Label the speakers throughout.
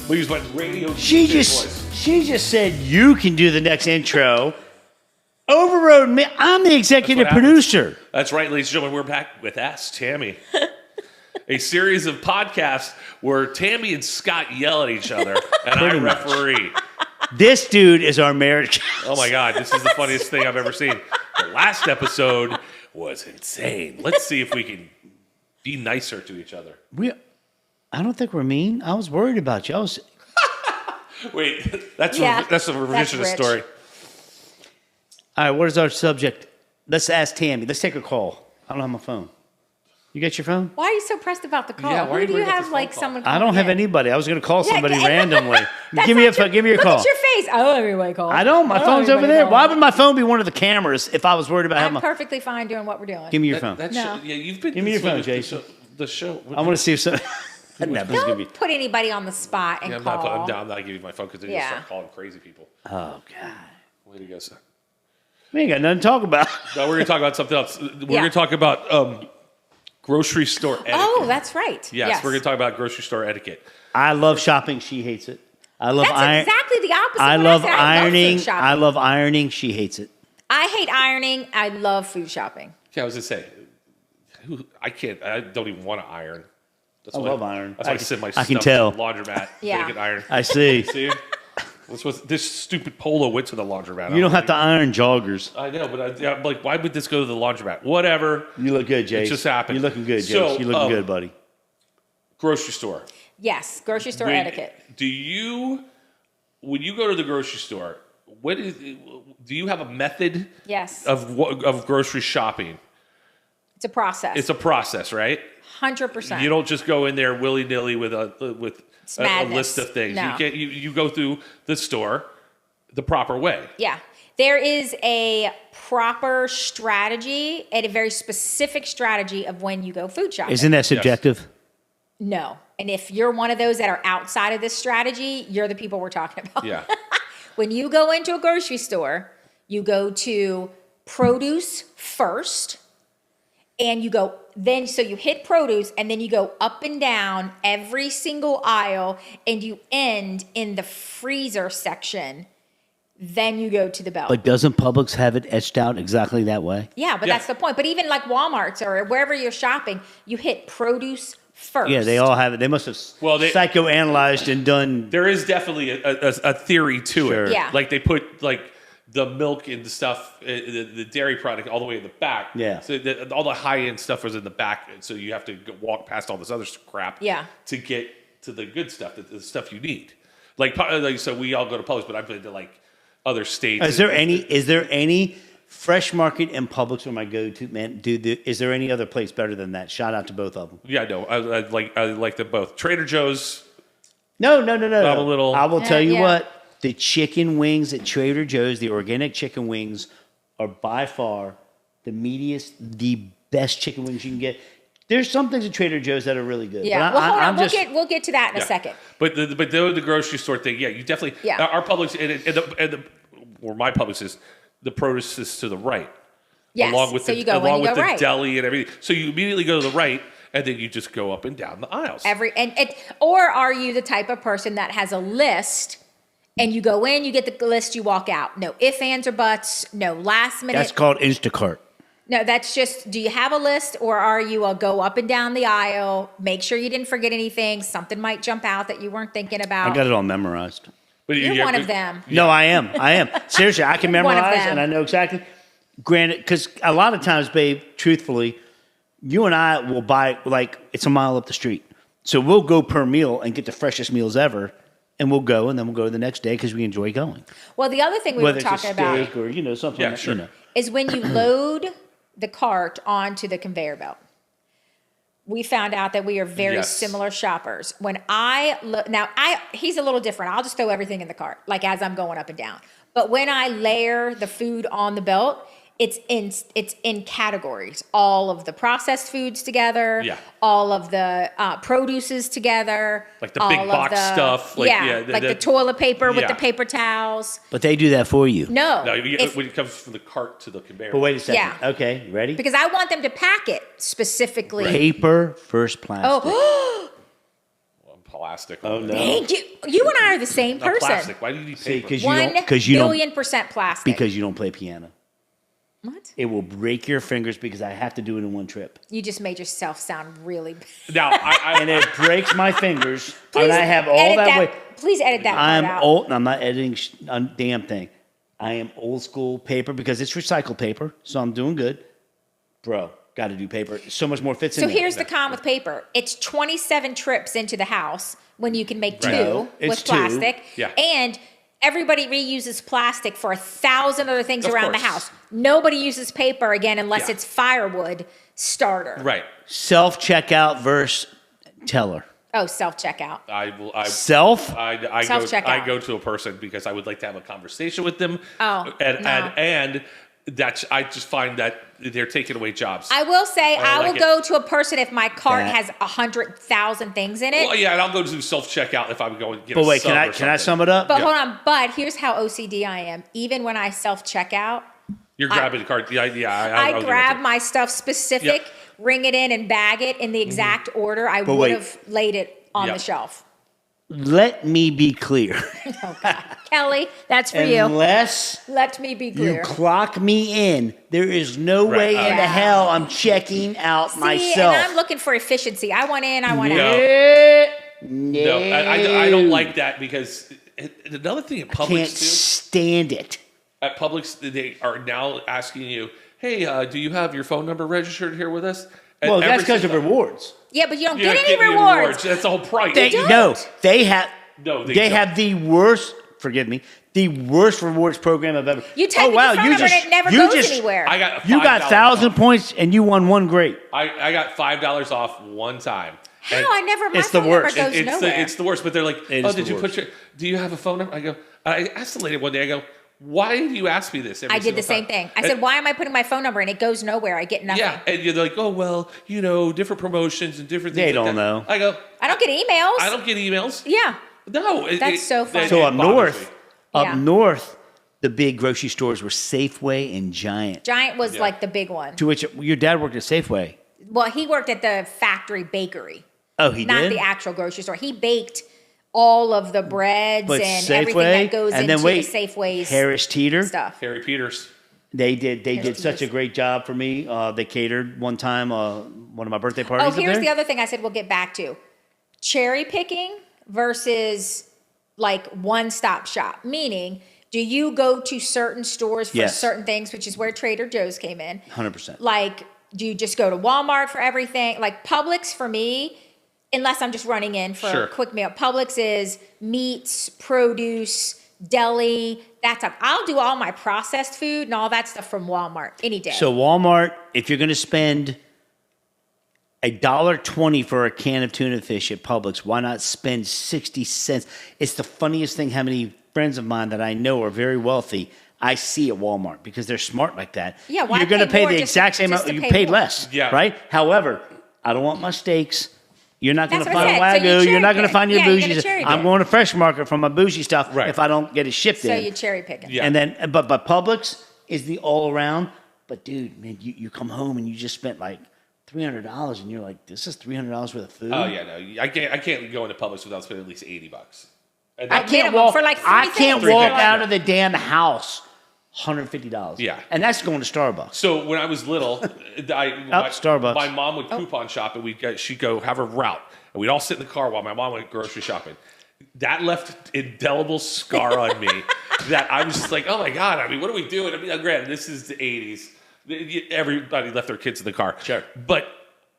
Speaker 1: We use my radio
Speaker 2: She
Speaker 1: DJ voice.
Speaker 2: just said you can do the next intro. Overrode me. I'm the executive producer.
Speaker 1: That's right, ladies and gentlemen. We're back with Ask Tammy, a series of podcasts where Tammy and Scott yell at each other, and I referee.
Speaker 2: This dude is our marriage.
Speaker 1: Oh my God, this is the funniest thing I've ever seen. The last episode was insane. Let's see if we can be nicer to each other.
Speaker 2: I don't think we're mean. I was worried about you.
Speaker 1: Wait, that's a revisionist story.
Speaker 2: All right, what is our subject? Let's ask Tammy. Let's take a call. I don't have my phone. You got your phone?
Speaker 3: Why are you so pressed about the call?
Speaker 1: Yeah, why are
Speaker 3: Who
Speaker 1: you
Speaker 3: do you
Speaker 1: bringing up
Speaker 3: have
Speaker 1: this
Speaker 3: like
Speaker 1: phone
Speaker 3: someone?
Speaker 2: I don't have anybody. I was going to call somebody randomly.
Speaker 3: That's
Speaker 2: give me a
Speaker 3: not true.
Speaker 2: give me your
Speaker 3: Look
Speaker 2: call.
Speaker 3: at your face. Oh, everybody call.
Speaker 2: I don't. My phone's over there. Why would my phone be one of the cameras if I was worried about having
Speaker 3: I'm perfectly fine doing what we're doing.
Speaker 2: Give me your phone.
Speaker 3: No.
Speaker 1: You've been.
Speaker 2: Give me your phone, Jason.
Speaker 1: The show.
Speaker 2: I want to see if some.
Speaker 3: Don't put anybody on the spot and call.
Speaker 1: I'm not giving you my phone because then you start calling crazy people.
Speaker 2: Oh God.
Speaker 1: Way to go, son.
Speaker 2: We ain't got nothing to talk about.
Speaker 1: No, we're going to talk about something else. We're going to talk about grocery store etiquette.
Speaker 3: Oh, that's right.
Speaker 1: Yes, we're going to talk about grocery store etiquette.
Speaker 2: I love shopping. She hates it. I love
Speaker 3: That's exactly the opposite.
Speaker 2: I
Speaker 3: when
Speaker 2: love
Speaker 3: said
Speaker 2: ironing.
Speaker 3: food shopping.
Speaker 2: I love ironing. She hates it.
Speaker 3: I hate ironing. I love food shopping.
Speaker 1: Yeah, I was going to say, I can't. I don't even want to iron. That's
Speaker 2: I love iron.
Speaker 1: That's why I sit my
Speaker 2: I
Speaker 1: stuff
Speaker 2: can tell.
Speaker 1: in the laundromat.
Speaker 3: Yeah.
Speaker 1: Naked iron.
Speaker 2: I see.
Speaker 1: See? This stupid polo went to the laundromat.
Speaker 2: You don't have to iron joggers.
Speaker 1: I know, but I'm like, why would this go to the laundromat? Whatever.
Speaker 2: You look good, Jace.
Speaker 1: It just happened.
Speaker 2: You're looking good, Jace.
Speaker 1: So,
Speaker 2: You're looking good, buddy.
Speaker 1: Grocery store.
Speaker 3: Yes, grocery store etiquette.
Speaker 1: When you go to the grocery store, do you have a method?
Speaker 3: Yes.
Speaker 1: Of grocery shopping?
Speaker 3: It's a process.
Speaker 1: It's a process, right?
Speaker 3: 100%.
Speaker 1: You don't just go in there willy nilly with a list of things.
Speaker 3: No.
Speaker 1: You go through the store the proper way.
Speaker 3: Yeah. There is a proper strategy and a very specific strategy of when you go food shopping.
Speaker 2: Isn't that subjective?
Speaker 3: No. And if you're one of those that are outside of this strategy, you're the people we're talking about.
Speaker 1: Yeah.
Speaker 3: When you go into a grocery store, you go to produce first, and you go so you hit produce, and then you go up and down every single aisle, and you end in the freezer section. Then you go to the belt.
Speaker 2: But doesn't Publix have it etched out exactly that way?
Speaker 3: Yeah, but that's the point. But even like Walmart's or wherever you're shopping, you hit produce first.
Speaker 2: Yeah, they all have it. They must have psychoanalyzed and done.
Speaker 1: There is definitely a theory to it.
Speaker 3: Yeah.
Speaker 1: Like they put the milk and the stuff, the dairy product all the way in the back.
Speaker 2: Yeah.
Speaker 1: So all the high-end stuff was in the back, so you have to walk past all this other crap to get to the good stuff, the stuff you need. Like so we all go to Publix, but I've been to other states.
Speaker 2: Is there any Fresh Market and Publix are my go-to, man? Is there any other place better than that? Shout out to both of them.
Speaker 1: Yeah, no, I like them both. Trader Joe's.
Speaker 2: No. I will tell you what. The chicken wings at Trader Joe's, the organic chicken wings, are by far the meatiest, the best chicken wings you can get. There's some things at Trader Joe's that are really good.
Speaker 3: Yeah,
Speaker 2: but
Speaker 3: hold on. We'll get to that in a second.
Speaker 1: But the grocery store thing, you definitely. Yeah. Our Publix or my Publix is the produce is to the right.
Speaker 3: Yes.
Speaker 1: Along with the
Speaker 3: right.
Speaker 1: deli and everything. So you immediately go to the right, and then you just go up and down the aisles.
Speaker 3: Or are you the type of person that has a list? And you go in, you get the list, you walk out. No ifs, ands, or buts. No last minute.
Speaker 2: That's called Instacart.
Speaker 3: No, that's just, do you have a list, or are you a go up and down the aisle, make sure you didn't forget anything, something might jump out that you weren't thinking about.
Speaker 2: I got it all memorized.
Speaker 1: But
Speaker 3: You're one of them.
Speaker 2: No, I am. Seriously, I can memorize and I know exactly. Granted, because a lot of times, babe, truthfully, you and I will buy, it's a mile up the street. So we'll go per meal and get the freshest meals ever. And we'll go, and then we'll go the next day because we enjoy going.
Speaker 3: Well, the other thing we were talking about,
Speaker 2: or something,
Speaker 3: is when you load the cart onto the conveyor belt. We found out that we are very similar shoppers. When he's a little different. I'll just throw everything in the cart, as I'm going up and down. But when I layer the food on the belt, it's in categories. All of the processed foods together, all of the produces together,
Speaker 1: like the big box stuff,
Speaker 3: the toilet paper with the paper towels.
Speaker 2: But they do that for you.
Speaker 3: No,
Speaker 1: when it comes from the cart to the conveyor.
Speaker 2: But wait a second. Yeah. Okay, ready?
Speaker 3: Because I want them to pack it specifically.
Speaker 2: Paper first plastic.
Speaker 3: Oh.
Speaker 1: plastic.
Speaker 2: Oh no!
Speaker 3: Thank you. You and I are the same person.
Speaker 1: Plastic. Why do you need paper?
Speaker 2: Because you don't
Speaker 3: 1,000,000,000% plastic.
Speaker 2: because you don't play piano.
Speaker 3: What?
Speaker 2: It will break your fingers because I have to do it in one trip.
Speaker 3: You just made yourself sound really bad.
Speaker 1: Now,
Speaker 2: And it breaks my fingers, and I have all that weight.
Speaker 3: Please edit that part
Speaker 2: I'm
Speaker 3: out.
Speaker 2: old, and I'm not editing a damn thing. I am old school paper because it's recycled paper, so I'm doing good. Bro, got to do paper. So much more fits in
Speaker 3: So
Speaker 2: there.
Speaker 3: here's the con with paper. It's 27 trips into the house when you can make two
Speaker 2: No, it's
Speaker 3: with
Speaker 2: two.
Speaker 3: plastic.
Speaker 1: Yeah.
Speaker 3: And everybody reuses plastic for 1,000 other things
Speaker 1: Of
Speaker 3: around the
Speaker 1: course.
Speaker 3: house. Nobody uses paper again unless
Speaker 1: Yeah.
Speaker 3: it's firewood starter.
Speaker 1: right.
Speaker 2: Self-checkout versus teller.
Speaker 3: Oh, self-checkout.
Speaker 2: Self?
Speaker 3: Self-checkout.
Speaker 1: I go to a person because I would like to have a conversation with them.
Speaker 3: Oh,
Speaker 1: and that's I just find that they're taking away jobs.
Speaker 3: I will say I will
Speaker 1: like
Speaker 3: go to a person if my cart
Speaker 2: That-
Speaker 3: has 100,000 things in it.
Speaker 1: Well, yeah, and I'll go to self-checkout if I'm going to get
Speaker 2: But
Speaker 1: a
Speaker 2: wait,
Speaker 1: sub or
Speaker 2: can I
Speaker 1: something.
Speaker 2: sum it up?
Speaker 3: But
Speaker 1: Yeah.
Speaker 3: hold on. But here's how OCD I am. Even when I self-checkout,
Speaker 1: You're grabbing the card. Yeah,
Speaker 3: I
Speaker 1: I'll give it
Speaker 3: grab
Speaker 1: to you.
Speaker 3: my stuff specific,
Speaker 1: Yep.
Speaker 3: ring it in, and bag it in the exact order I would
Speaker 2: wait.
Speaker 3: have laid it on
Speaker 1: Yep.
Speaker 3: the shelf.
Speaker 2: Let me be clear.
Speaker 3: Oh, God. Kelly, that's for you.
Speaker 2: Unless
Speaker 3: Let me be
Speaker 2: you
Speaker 3: clear.
Speaker 2: clock me in, there is no
Speaker 1: Right.
Speaker 2: way in the
Speaker 3: Yeah.
Speaker 2: hell I'm checking out
Speaker 3: See,
Speaker 2: myself.
Speaker 3: and I'm looking for efficiency. I want in, I want out.
Speaker 1: No, I don't like that because another thing at
Speaker 2: Can't
Speaker 1: Publix too.
Speaker 2: stand it.
Speaker 1: At Publix, they are now asking you, "Hey, do you have your phone number registered here with us?" And
Speaker 2: Well, that's
Speaker 1: every
Speaker 2: because of
Speaker 1: single-
Speaker 2: rewards.
Speaker 3: Yeah, but you don't
Speaker 1: You're
Speaker 3: get
Speaker 1: not
Speaker 3: any
Speaker 1: getting
Speaker 3: rewards.
Speaker 1: That's the whole price.
Speaker 2: They
Speaker 3: don't.
Speaker 2: no, they have.
Speaker 1: No, they
Speaker 2: they
Speaker 1: don't.
Speaker 2: have the worst. Forgive me, the worst rewards program I've ever.
Speaker 3: You type in your phone number and it never goes anywhere.
Speaker 1: I got
Speaker 2: You got
Speaker 1: $5
Speaker 2: 1,000
Speaker 1: off.
Speaker 2: points and you won one great.
Speaker 1: I got $5 off one time.
Speaker 3: How?
Speaker 1: And
Speaker 3: I never, my
Speaker 2: It's the
Speaker 3: phone number
Speaker 2: worst.
Speaker 3: goes
Speaker 1: it's
Speaker 3: nowhere.
Speaker 1: it's the worst. But they're like,
Speaker 2: It
Speaker 1: "Oh,
Speaker 2: is
Speaker 1: did
Speaker 2: the
Speaker 1: you put
Speaker 2: worst.
Speaker 1: your? Do you have a phone number?" I go. I asked the lady one day. I go, "Why do you ask me this?" Every
Speaker 3: I did the
Speaker 1: single
Speaker 3: same
Speaker 1: time?"
Speaker 3: thing. I said, why am I putting my phone number and it goes nowhere? I get nothing.
Speaker 1: Yeah, and you're like, "Oh well, different promotions and different things."
Speaker 2: They
Speaker 1: like
Speaker 2: don't
Speaker 1: that."
Speaker 2: know.
Speaker 1: I go,
Speaker 3: I don't get emails.
Speaker 1: "I don't get emails."
Speaker 3: Yeah.
Speaker 1: No,
Speaker 3: That's so funny.
Speaker 2: So
Speaker 1: it
Speaker 2: up
Speaker 1: bothers
Speaker 2: north,
Speaker 1: me.
Speaker 3: Yeah.
Speaker 2: the big grocery stores were Safeway and Giant.
Speaker 3: Giant was
Speaker 1: Yeah.
Speaker 3: like the big one.
Speaker 2: To which your dad worked at Safeway.
Speaker 3: Well, he worked at the factory bakery,
Speaker 2: Oh, he
Speaker 3: not
Speaker 2: did.
Speaker 3: the actual grocery store. He baked all of the breads
Speaker 2: But
Speaker 3: and
Speaker 2: Safeway,
Speaker 3: everything that goes
Speaker 2: and
Speaker 3: into
Speaker 2: then wait,
Speaker 3: the Safeway's
Speaker 2: Harris Teeter.
Speaker 3: stuff.
Speaker 1: Harry Peters.
Speaker 2: They did
Speaker 3: Harris
Speaker 2: such a
Speaker 3: Teeter's.
Speaker 2: great job for me. They catered one time one of my birthday parties.
Speaker 3: Oh,
Speaker 2: up
Speaker 3: here's
Speaker 2: there.
Speaker 3: the other thing I said we'll get back to. Cherry picking versus like one-stop shop. Meaning, do you go to certain stores for
Speaker 2: Yes.
Speaker 3: certain things, which is where Trader Joe's came in?
Speaker 2: 100%.
Speaker 3: Like, do you just go to Walmart for everything? Like Publix for me, unless I'm just running in for
Speaker 1: Sure.
Speaker 3: a quick meal. Publix is meats, produce, deli, that stuff. I'll do all my processed food and all that stuff from Walmart any day.
Speaker 2: So Walmart, if you're going to spend $1.20 for a can of tuna fish at Publix, why not spend 60 cents? It's the funniest thing how many friends of mine that I know are very wealthy I see at Walmart because they're smart like that.
Speaker 3: Yeah, why
Speaker 2: you're going to
Speaker 3: pay
Speaker 2: pay
Speaker 3: more
Speaker 2: the
Speaker 3: just
Speaker 2: exact
Speaker 3: to-
Speaker 2: same
Speaker 3: just
Speaker 2: amount.
Speaker 3: to
Speaker 2: You
Speaker 3: pay
Speaker 2: paid
Speaker 3: more?
Speaker 2: less,
Speaker 1: Yeah.
Speaker 2: right? However, I don't want my steaks. You're not going to
Speaker 3: That's what I
Speaker 2: find
Speaker 3: said. So you
Speaker 2: Wagyu. You're not
Speaker 3: cherry
Speaker 2: going to
Speaker 3: pick.
Speaker 2: find your
Speaker 3: Yeah, you're
Speaker 2: bougie
Speaker 3: gonna
Speaker 2: stuff.
Speaker 3: cherry
Speaker 2: I'm
Speaker 3: pick.
Speaker 2: going to Fresh Market for my bougie stuff
Speaker 1: Right.
Speaker 2: if I don't get it shipped
Speaker 3: So
Speaker 2: in.
Speaker 3: you cherry picking.
Speaker 1: Yeah.
Speaker 2: And then, but Publix is the all around. But dude, man, you come home and you just spent like $300, and you're like, this is $300 worth of food.
Speaker 1: Oh yeah, no, I can't go into Publix without spending at least $80. And
Speaker 3: I
Speaker 1: that-
Speaker 3: can't walk for like
Speaker 2: I
Speaker 3: three
Speaker 2: can't
Speaker 3: things.
Speaker 2: walk
Speaker 1: things.
Speaker 2: out of the damn house $150.
Speaker 1: Yeah.
Speaker 2: and that's going to Starbucks.
Speaker 1: So when I was little,
Speaker 2: Starbucks.
Speaker 1: My mom would coupon shop, and she'd go have a route, and we'd all sit in the car while my mom went grocery shopping. That left indelible scar on me. That I was just like, oh my god! I mean, what are we doing? I mean, granted, this is the '80s. Everybody left their kids in the car.
Speaker 2: Sure.
Speaker 1: But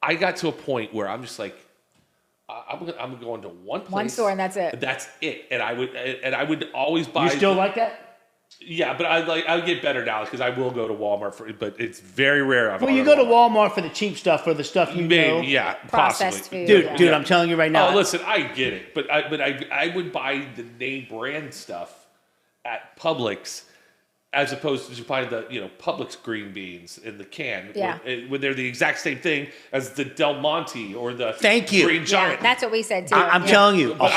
Speaker 1: I got to a point where I'm just like, I'm going to one place,
Speaker 3: One store and that's it.
Speaker 1: That's it. And I would always buy.
Speaker 2: You still like that?
Speaker 1: Yeah, but I would get better now because I will go to Walmart but it's very rare.
Speaker 2: Well, you go to Walmart for the cheap stuff, for the stuff you know.
Speaker 1: Maybe, yeah,
Speaker 3: Processed
Speaker 1: possibly.
Speaker 3: food.
Speaker 2: Dude,
Speaker 3: Yeah.
Speaker 2: I'm telling you right now.
Speaker 1: Oh, listen, I get it, but I would buy the name brand stuff at Publix as opposed to buying the Publix green beans in the can.
Speaker 3: Yeah.
Speaker 1: when they're the exact same thing as the Del Monte or the
Speaker 2: Thank you.
Speaker 1: Green
Speaker 3: Yeah,
Speaker 1: Giant.
Speaker 3: that's what we said too.
Speaker 2: I'm
Speaker 3: Yeah.
Speaker 2: telling you,
Speaker 1: But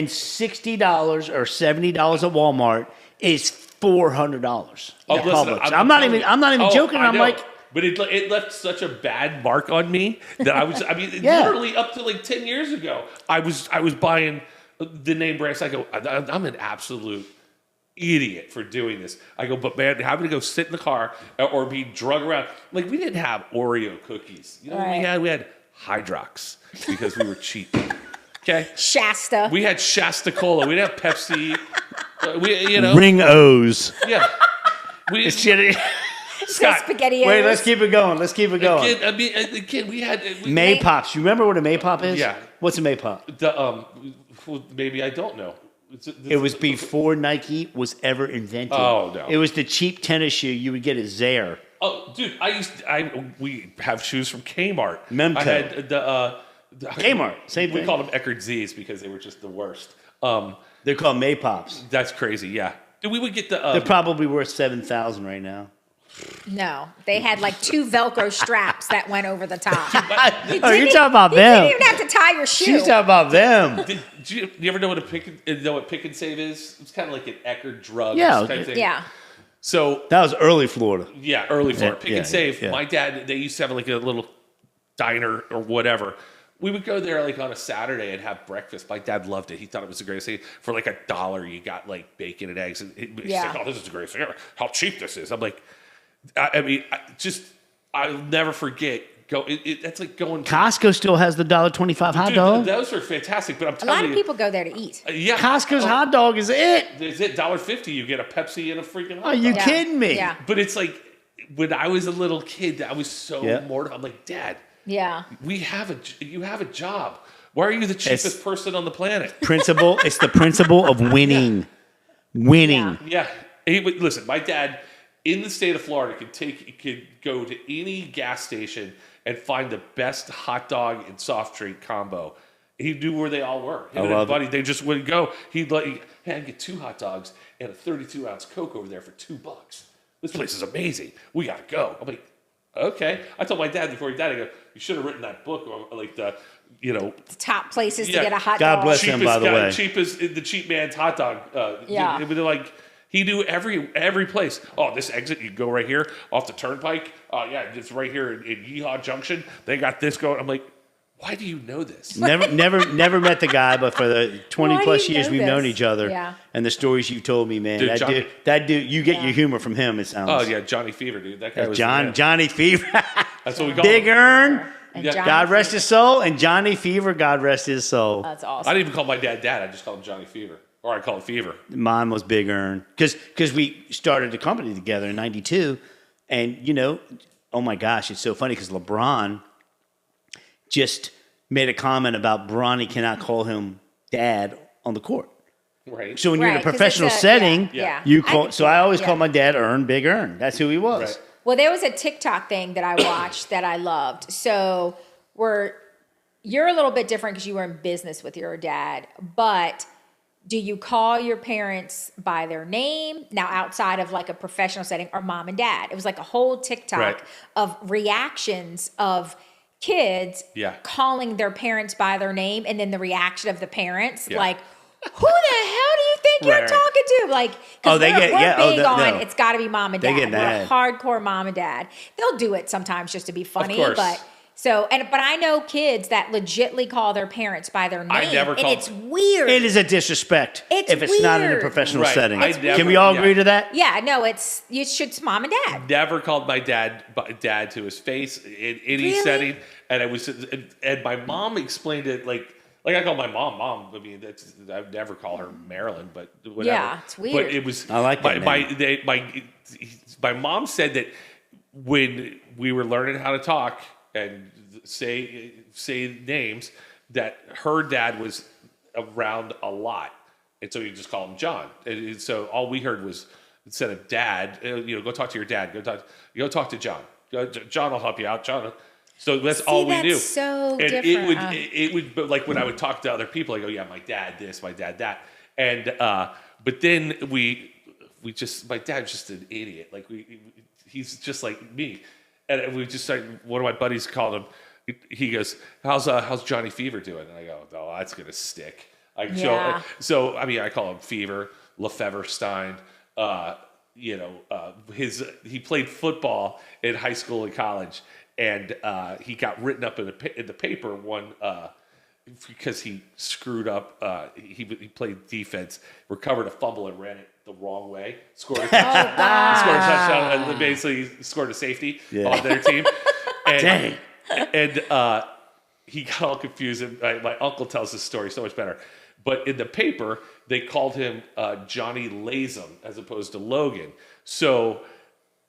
Speaker 2: $160 or $70 at Walmart is $400
Speaker 1: Oh,
Speaker 2: at
Speaker 1: listen,
Speaker 2: Publix.
Speaker 1: I'm
Speaker 2: I'm not
Speaker 1: telling
Speaker 2: even.
Speaker 1: you.
Speaker 2: I'm not even
Speaker 1: Oh,
Speaker 2: joking.
Speaker 1: I
Speaker 2: I'm
Speaker 1: know.
Speaker 2: like,
Speaker 1: But it left such a bad mark on me that literally up to like 10 years ago, I was buying the name brands. I go, I'm an absolute idiot for doing this. I go, but man, having to go sit in the car or be drug around. Like, we didn't have Oreo cookies. You know what we had? We had Hydrox because we were cheap. Okay?
Speaker 3: Shasta.
Speaker 1: We had Shasta Cola. We didn't have Pepsi.
Speaker 2: Ring O's.
Speaker 1: Yeah.
Speaker 2: It's shitty.
Speaker 3: Scott, spaghetti.
Speaker 2: Wait, let's keep it going.
Speaker 1: Again, we had
Speaker 2: Maypops. You remember what a Maypop is?
Speaker 1: Yeah.
Speaker 2: What's a Maypop?
Speaker 1: Maybe I don't know.
Speaker 2: It was before Nike was ever invented.
Speaker 1: Oh no!
Speaker 2: It was the cheap tennis shoe you would get at Zare.
Speaker 1: Oh, dude, we have shoes from Kmart.
Speaker 2: Memco.
Speaker 1: I had the
Speaker 2: Kmart, same thing.
Speaker 1: We called them Eckerd Z's because they were just the worst.
Speaker 2: They're called Maypops.
Speaker 1: That's crazy. Yeah. Dude, we would get the.
Speaker 2: They're probably worth $7,000 right now.
Speaker 3: No, they had like 2 Velcro straps that went over the top.
Speaker 2: You're talking about them.
Speaker 3: You didn't even have to tie your shoe.
Speaker 2: She's talking about them.
Speaker 1: Did you ever know what Pick and Save is? It's kind of like an Eckerd drug.
Speaker 2: Yeah.
Speaker 1: Type thing.
Speaker 3: Yeah.
Speaker 1: So
Speaker 2: that was early Florida.
Speaker 1: Yeah, early Florida. Pick and Save.
Speaker 2: Yeah.
Speaker 1: My dad, they used to have like a little diner or whatever. We would go there like on a Saturday and have breakfast. My dad loved it. He thought it was the greatest thing. For like $1, you got like bacon and eggs. And he's like, "Oh, this is the greatest thing ever. How cheap this is." I'm like, I'll never forget. That's like going.
Speaker 2: Costco still has the $1.25 hot dog.
Speaker 1: Those are fantastic, but I'm telling you,
Speaker 3: a lot of people go there to eat.
Speaker 1: Yeah,
Speaker 2: Costco's hot dog is it.
Speaker 1: Is it $1.50? You get a Pepsi and a freaking hot dog.
Speaker 2: Are you kidding me?
Speaker 3: Yeah.
Speaker 1: But it's like when I was a little kid, I was so mortified. I'm like, Dad.
Speaker 3: Yeah.
Speaker 1: You have a job. Why are you the cheapest person on the planet?
Speaker 2: It's the principle of winning. Winning.
Speaker 1: Yeah. Listen, my dad in the state of Florida could go to any gas station and find the best hot dog and soft drink combo. He knew where they all were. Him and his buddy, they just wouldn't go. He'd like, "Hey, I get 2 hot dogs and a 32-ounce Coke over there for $2. This place is amazing. We gotta go." I'm like, okay. I told my dad before he died, I go, "You should have written that book on like the
Speaker 3: top places to get a hot
Speaker 2: God
Speaker 3: dog."
Speaker 2: bless him, by the way.
Speaker 1: The cheap man's hot dog. They're like, he knew every place. Oh, this exit, you go right here off the turnpike. Oh, yeah, it's right here in Yeehaw Junction. They got this going. I'm like, why do you know this?
Speaker 2: Never met the guy, but for the 20 plus years we've known each other, and the stories you've told me, man, dude, that dude, you get your humor from him. It sounds.
Speaker 1: Oh yeah, Johnny Fever, dude. That guy was
Speaker 2: Johnny Fever.
Speaker 1: That's what we call
Speaker 2: Big
Speaker 1: him.
Speaker 2: Earn.
Speaker 3: Yeah.
Speaker 2: God rest his soul, and Johnny Fever. God rest his soul.
Speaker 3: That's awesome.
Speaker 1: I didn't even call my dad. I just called him Johnny Fever, or I call him Fever.
Speaker 2: Mine was Big Earn because we started the company together in '92, and oh my gosh, it's so funny because LeBron just made a comment about Bronny cannot call him dad on the court.
Speaker 1: Right.
Speaker 2: So when you're in a professional setting, you call. So I always call my dad Big Earn. That's who he was.
Speaker 1: Right.
Speaker 3: Well, there was a TikTok thing that I watched that I loved. So you're a little bit different because you were in business with your dad, but do you call your parents by their name now outside of like a professional setting, or mom and dad? It was like a whole TikTok of reactions of kids calling their parents by their name, and then the reaction of the parents like, who the hell do you think you're talking to? Like, because we're big on it's got to be mom and dad. We're hardcore mom and dad. They'll do it sometimes just to be funny, but I know kids that legitly call their parents by their name, and it's weird.
Speaker 2: It is a disrespect if it's not in a professional setting. Can we all agree to that?
Speaker 3: Yeah, no, you should mom and dad.
Speaker 1: Never called my dad to his face in any setting, and my mom explained it like I call my mom. I mean, I'd never call her Marilyn, but whatever. Yeah,
Speaker 3: it's weird.
Speaker 1: But it was.
Speaker 2: I like that.
Speaker 1: My mom said that when we were learning how to talk and say names, that her dad was around a lot, and so you just call him John. And so all we heard was, instead of dad, go talk to your dad. Go talk to John. John will help you out. John. So that's all we knew.
Speaker 3: So
Speaker 1: and
Speaker 3: different.
Speaker 1: it would, but like when I would talk to other people, I go, yeah, my dad this, my dad that, and but then my dad's just an idiot. Like he's just like me, and we just started. One of my buddies called him. He goes, "How's Johnny Fever doing?" And I go, "Oh, that's gonna stick." So I mean, I call him Fever, Lefeverstein. he played football in high school and college, and he got written up in the paper because he screwed up. He played defense, recovered a fumble, and ran it the wrong way. Scored a touchdown, and basically scored a safety on their team. And, and he got all confused. And my uncle tells this story so much better. But in the paper, they called him Johnny Latham as opposed to Logan. So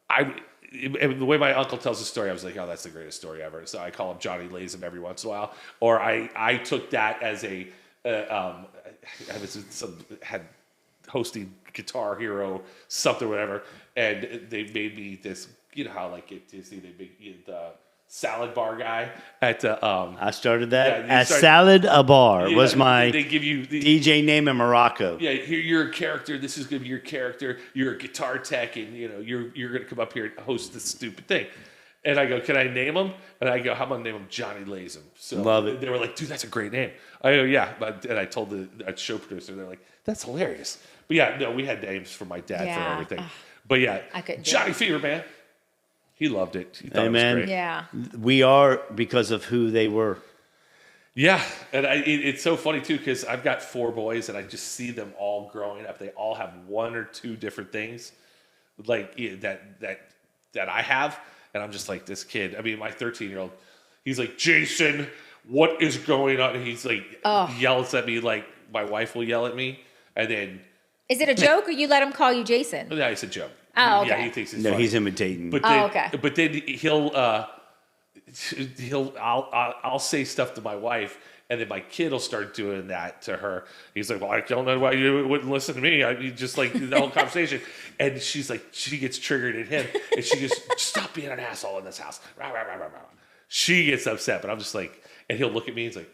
Speaker 1: and the way my uncle tells the story, I was like, oh, that's the greatest story ever. So I call him Johnny Latham every once in a while. Or I took that as had hosting Guitar Hero, something, whatever. And they made me this, how like at Disney, they make the salad bar guy at
Speaker 2: I started that as salad a bar was my
Speaker 1: they give you
Speaker 2: DJ name in Morocco.
Speaker 1: Yeah, here you're a character. This is going to be your character. You're a guitar tech, and you're going to come up here and host this stupid thing. And I go, can I name him? And I go, how about name him Johnny Latham? So
Speaker 2: love it.
Speaker 1: They were like, dude, that's a great name. I go, yeah. And I told the show producer, they're like, that's hilarious. But yeah, no, we had names for my dad for everything. But yeah, Johnny Fever, man. He loved it. He thought it was great.
Speaker 3: Yeah.
Speaker 2: We are because of who they were.
Speaker 1: Yeah. And it's so funny, too, because I've got 4 boys, and I just see them all growing up. They all have 1 or 2 different things like that I have. And I'm just like, this kid. I mean, my 13-year-old, he's like, Jason, what is going on? And he's like, yells at me like my wife will yell at me. And then. Is
Speaker 3: it a joke or you let him call you Jason?
Speaker 1: Yeah, it's a joke.
Speaker 3: Oh, okay.
Speaker 1: Yeah, he thinks it's funny.
Speaker 2: He's imitating.
Speaker 1: But then, But then I'll say stuff to my wife, and then my kid will start doing that to her. He's like, well, I don't know why you wouldn't listen to me. Just like the whole conversation. And she's like, she gets triggered at him, and she goes, stop being an asshole in this house. Rah, rah, rah, rah, rah. She gets upset, but I'm just like, and he'll look at me, and he's like,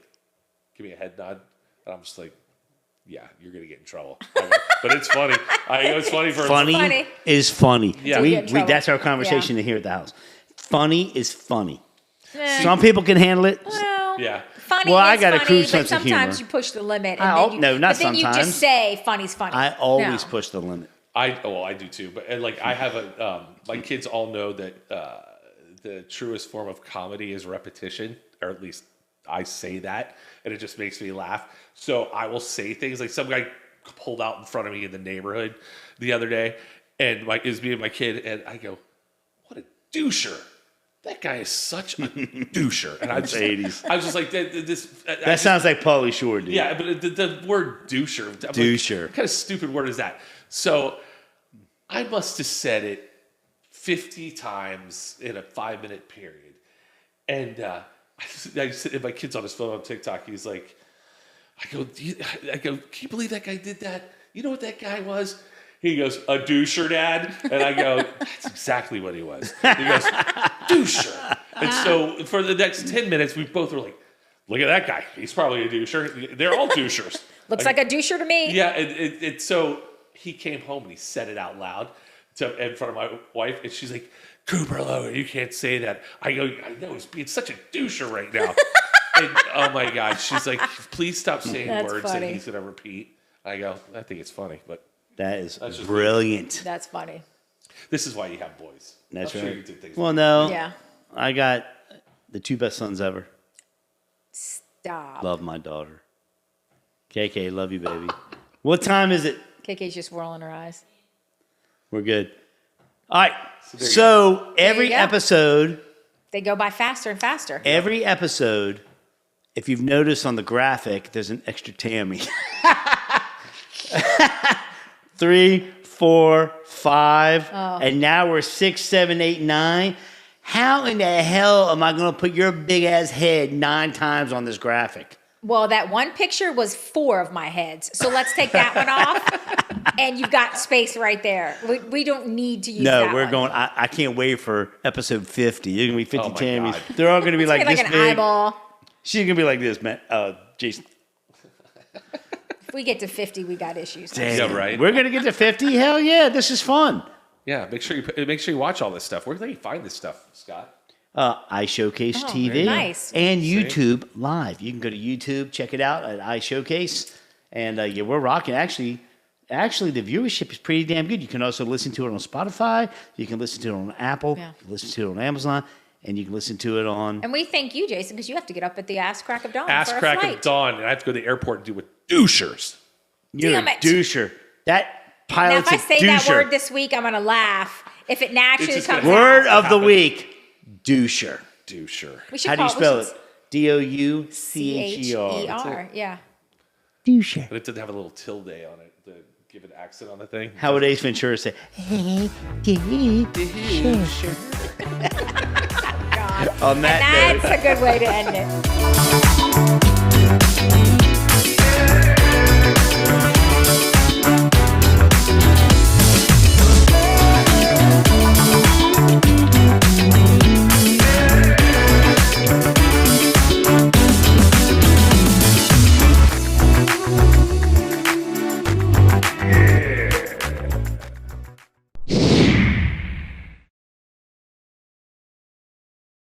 Speaker 1: give me a head nod. And I'm just like, yeah, you're gonna get in trouble. But it's funny. It's funny for
Speaker 2: funny is funny.
Speaker 1: Yeah,
Speaker 2: we that's our conversation here at the house. Funny is funny. Some people can handle it.
Speaker 3: Well,
Speaker 1: yeah.
Speaker 3: Funny. Well, I got a crude sense of humor. Sometimes you push the limit. And
Speaker 2: not sometimes.
Speaker 3: You just say funny's funny.
Speaker 2: I always push the limit.
Speaker 1: I do too. But I have my kids all know that the truest form of comedy is repetition, or at least I say that, and it just makes me laugh. So I will say things like some guy pulled out in front of me in the neighborhood the other day, and it was me and my kid, and I go, "What a doucher! That guy is such a doucher." And I was just like,
Speaker 2: that sounds like Pauly Shore, dude.
Speaker 1: Yeah, but the word doucher.
Speaker 2: Doucher.
Speaker 1: What kind of stupid word is that? So I must have said it 50 times in a 5-minute period, and my kid's on his phone on TikTok. He's like, I go, can you believe that guy did that? You know what that guy was? He goes, a doucher, Dad? And I go, that's exactly what he was. He goes, doucher. And so for the next 10 minutes, we both were like, look at that guy. He's probably a doucher. They're all douchers.
Speaker 3: Looks like a doucher to me.
Speaker 1: Yeah. And so he came home and he said it out loud in front of my wife. And she's like, Cooper Logan, you can't say that. I go, I know, he's being such a doucher right now. And oh my God, she's like, please stop saying words that he's going to repeat. I go, I think it's funny, but.
Speaker 2: That's brilliant.
Speaker 3: That's funny.
Speaker 1: This is why you have boys.
Speaker 2: That's
Speaker 1: I'm
Speaker 2: right.
Speaker 1: sure you did things
Speaker 2: no.
Speaker 3: Yeah.
Speaker 2: I got the 2 best sons ever.
Speaker 3: Stop.
Speaker 2: Love my daughter. KK, love you, baby. What time is it?
Speaker 3: KK's just rolling her eyes.
Speaker 2: We're good. All right. So every episode.
Speaker 3: They go by faster and faster.
Speaker 2: Every episode, if you've noticed on the graphic, there's an extra Tammy. 3, 4, 5, and now we're 6, 7, 8, 9. How in the hell am I going to put your big ass head 9 times on this graphic?
Speaker 3: Well, that one picture was 4 of my heads. So let's take that one off. And you've got space right there. We don't need to use that
Speaker 2: No, we're
Speaker 3: one.
Speaker 2: going, I can't wait for episode 50. You're going to be 50 Tammys. God. They're all going to be like this
Speaker 3: an
Speaker 2: big.
Speaker 3: Eyeball.
Speaker 2: She's going to be like this, man. Jason.
Speaker 3: If we get to 50, we got issues.
Speaker 2: Damn,
Speaker 1: yeah, right.
Speaker 2: We're going to get to 50? Hell yeah, this is fun.
Speaker 1: Yeah, make sure you watch all this stuff. Where do you find this stuff, Scott?
Speaker 2: iShowcase TV
Speaker 3: nice.
Speaker 2: and YouTube Live. You can go to YouTube, check it out at iShowcase, and we're rocking. Actually, actually the viewership is pretty damn good. You can also listen to it on Spotify. You can listen to it on Apple.
Speaker 3: Yeah.
Speaker 2: You can listen to it on Amazon. And you can listen to it on...
Speaker 3: And we thank you, Jason, because you have to get up at the ass crack of dawn
Speaker 1: Ass
Speaker 3: for a
Speaker 1: crack
Speaker 3: flight.
Speaker 1: of dawn, and I have to go to the airport and deal with douchers.
Speaker 2: You're
Speaker 3: Damn
Speaker 2: a
Speaker 3: it.
Speaker 2: doucher. That
Speaker 3: Now,
Speaker 2: pilot's
Speaker 3: if I
Speaker 2: a
Speaker 3: say
Speaker 2: doucher.
Speaker 3: that word this week, I'm going to laugh. If it naturally
Speaker 1: It's just
Speaker 3: comes
Speaker 1: gonna-
Speaker 2: Word
Speaker 3: out.
Speaker 2: of the week, doucher.
Speaker 1: Doucher.
Speaker 3: We should
Speaker 2: How do you
Speaker 3: call
Speaker 2: spell
Speaker 3: we
Speaker 2: it?
Speaker 3: should-
Speaker 2: Doucher.
Speaker 3: C-H-E-R, yeah.
Speaker 2: Doucher.
Speaker 1: But it didn't have a little tilde on it to give an accent on the thing.
Speaker 2: How would Ace Ventura say?
Speaker 3: God.
Speaker 2: On that
Speaker 3: And that's a good way to end it.